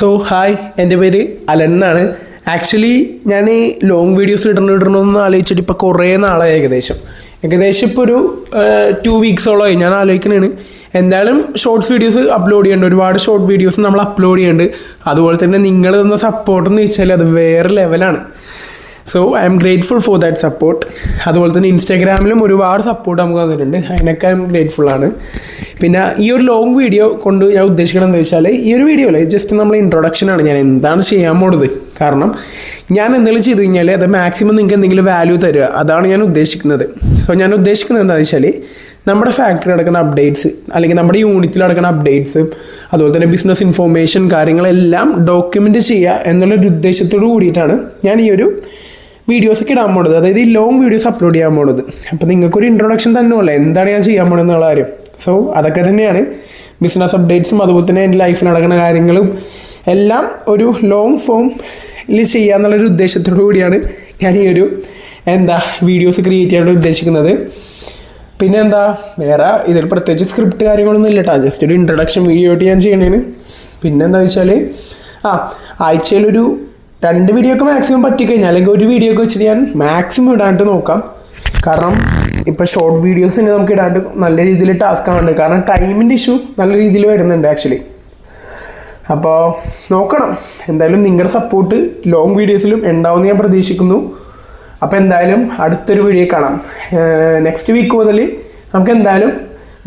So hi, എൻ്റെ പേര് Allen എന്നാണ്. ആക്ച്വലി ഞാൻ ഈ ലോങ് വീഡിയോസ് ഇടണമെന്ന് ആലോചിച്ചിട്ട് ഇപ്പോൾ കുറേ നാളായി. ഏകദേശം ഇപ്പോൾ ഒരു 2 വീക്സോളമായി ഞാൻ ആലോചിക്കണേണ്. എന്തായാലും ഷോർട്സ് വീഡിയോസ് അപ്ലോഡ് ചെയ്യേണ്ട, ഒരുപാട് ഷോർട്ട് വീഡിയോസ് നമ്മൾ അപ്ലോഡ് ചെയ്യുന്നുണ്ട്. അതുപോലെ തന്നെ നിങ്ങൾ തന്ന സപ്പോർട്ട് എന്ന് വെച്ചാൽ അത് വേറെ ലെവലാണ്. So I M grateful for that support. അതുപോലെ തന്നെ ഇൻസ്റ്റാഗ്രാമിലും ഒരുപാട് സപ്പോർട്ട് നമുക്ക് തന്നിട്ടുണ്ട്. അതിനൊക്കെ ഐ എം ഗ്രേറ്റ്ഫുള്ളാണ്. പിന്നെ ഈ ഒരു ലോങ് വീഡിയോ കൊണ്ട് ഞാൻ ഉദ്ദേശിക്കണം എന്താ വെച്ചാൽ, ഈ ഒരു വീഡിയോ അല്ലേ, ജസ്റ്റ് നമ്മൾ ഇൻട്രൊഡക്ഷനാണ്. ഞാൻ എന്താണ് ചെയ്യാൻ പോണത്, കാരണം ഞാൻ എന്തെങ്കിലും ചെയ്ത് കഴിഞ്ഞാൽ അത് മാക്സിമം നിങ്ങൾക്ക് എന്തെങ്കിലും വാല്യൂ തരിക, അതാണ് ഞാൻ ഉദ്ദേശിക്കുന്നത്. സോ ഞാൻ ഉദ്ദേശിക്കുന്നത് എന്താണെന്ന് വെച്ചാൽ, നമ്മുടെ ഫാക്ടറി നടക്കുന്ന അപ്ഡേറ്റ്സ്, അല്ലെങ്കിൽ നമ്മുടെ യൂണിറ്റിൽ നടക്കുന്ന അപ്ഡേറ്റ്സ്, അതുപോലെ തന്നെ ബിസിനസ് ഇൻഫോർമേഷൻ കാര്യങ്ങളെല്ലാം ഡോക്യുമെൻ്റ് ചെയ്യുക എന്നുള്ളൊരു ഉദ്ദേശത്തോട് കൂടിയിട്ടാണ് ഞാൻ ഈ ഒരു വീഡിയോസൊക്കെ ഇടാൻ പോണത്. അതായത് ഈ ലോങ് വീഡിയോസ് അപ്ലോഡ് ചെയ്യാൻ പോണത്. അപ്പോൾ നിങ്ങൾക്കൊരു ഇൻട്രൊഡക്ഷൻ തന്നെ ഉള്ളൂ എന്താണ് ഞാൻ ചെയ്യാൻ പോണത് എന്നുള്ള കാര്യം. സോ അതൊക്കെ തന്നെയാണ് ബിസിനസ് അപ്ഡേറ്റ്സും അതുപോലെ തന്നെ എൻ്റെ ലൈഫിൽ നടക്കുന്ന കാര്യങ്ങളും എല്ലാം ഒരു ലോങ് ഫോമിൽ ചെയ്യുക എന്നുള്ളൊരു ഉദ്ദേശത്തോടു കൂടിയാണ് ഞാൻ ഈ ഒരു വീഡിയോസ് ക്രിയേറ്റ് ചെയ്യാൻ ഉദ്ദേശിക്കുന്നത്. പിന്നെ വേറെ ഇതിൽ പ്രത്യേകിച്ച് സ്ക്രിപ്റ്റ് കാര്യങ്ങളൊന്നും ഇല്ല കേട്ടോ, ജസ്റ്റ് ഒരു ഇൻട്രൊഡക്ഷൻ വീഡിയോ ആയിട്ട് ഞാൻ ചെയ്യണേന്. പിന്നെ വെച്ചാൽ ആഴ്ചയിലൊരു 2 വീഡിയോ ഒക്കെ മാക്സിമം പറ്റിക്കഴിഞ്ഞാൽ, അല്ലെങ്കിൽ ഒരു വീഡിയോ ഒക്കെ വെച്ചിട്ട് ഞാൻ മാക്സിമം ഇടാണ്ട് നോക്കാം. കാരണം ഇപ്പോൾ ഷോർട്ട് വീഡിയോസ് തന്നെ നമുക്ക് ഇടാണ്ട് നല്ല രീതിയിൽ ടാസ്ക് ആവുന്നുണ്ട്. കാരണം ടൈമിൻ്റെ ഇഷ്യൂ നല്ല രീതിയിൽ വരുന്നുണ്ട് ആക്ച്വലി. അപ്പോൾ നോക്കണം. എന്തായാലും നിങ്ങളുടെ സപ്പോർട്ട് ലോങ് വീഡിയോസിലും ഉണ്ടാവുമെന്ന് ഞാൻ പ്രതീക്ഷിക്കുന്നു. അപ്പോൾ എന്തായാലും അടുത്തൊരു വീഡിയോ കാണാം. നെക്സ്റ്റ് വീക്ക് മുതൽ നമുക്ക് എന്തായാലും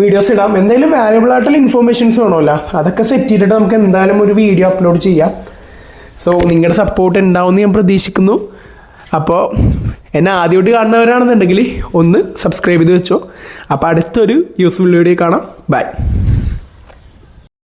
വീഡിയോസ് ഇടാം. എന്തായാലും വാല്യുബിൾ ആയിട്ടുള്ള ഇൻഫോർമേഷൻസ് വേണമല്ലോ, അതൊക്കെ സെറ്റ് ചെയ്തിട്ട് നമുക്ക് എന്തായാലും ഒരു വീഡിയോ അപ്ലോഡ് ചെയ്യാം. സോ നിങ്ങളുടെ സപ്പോർട്ട് ഉണ്ടാവുമെന്ന് ഞാൻ പ്രതീക്ഷിക്കുന്നു. അപ്പോൾ എന്നെ ആദ്യമായിട്ട് കാണുന്നവരാണെന്നുണ്ടെങ്കിൽ ഒന്ന് സബ്സ്ക്രൈബ് ചെയ്ത് വെച്ചോ. അപ്പോൾ അടുത്തൊരു യൂസ്ഫുൾ വീഡിയോ കാണാം. ബൈ.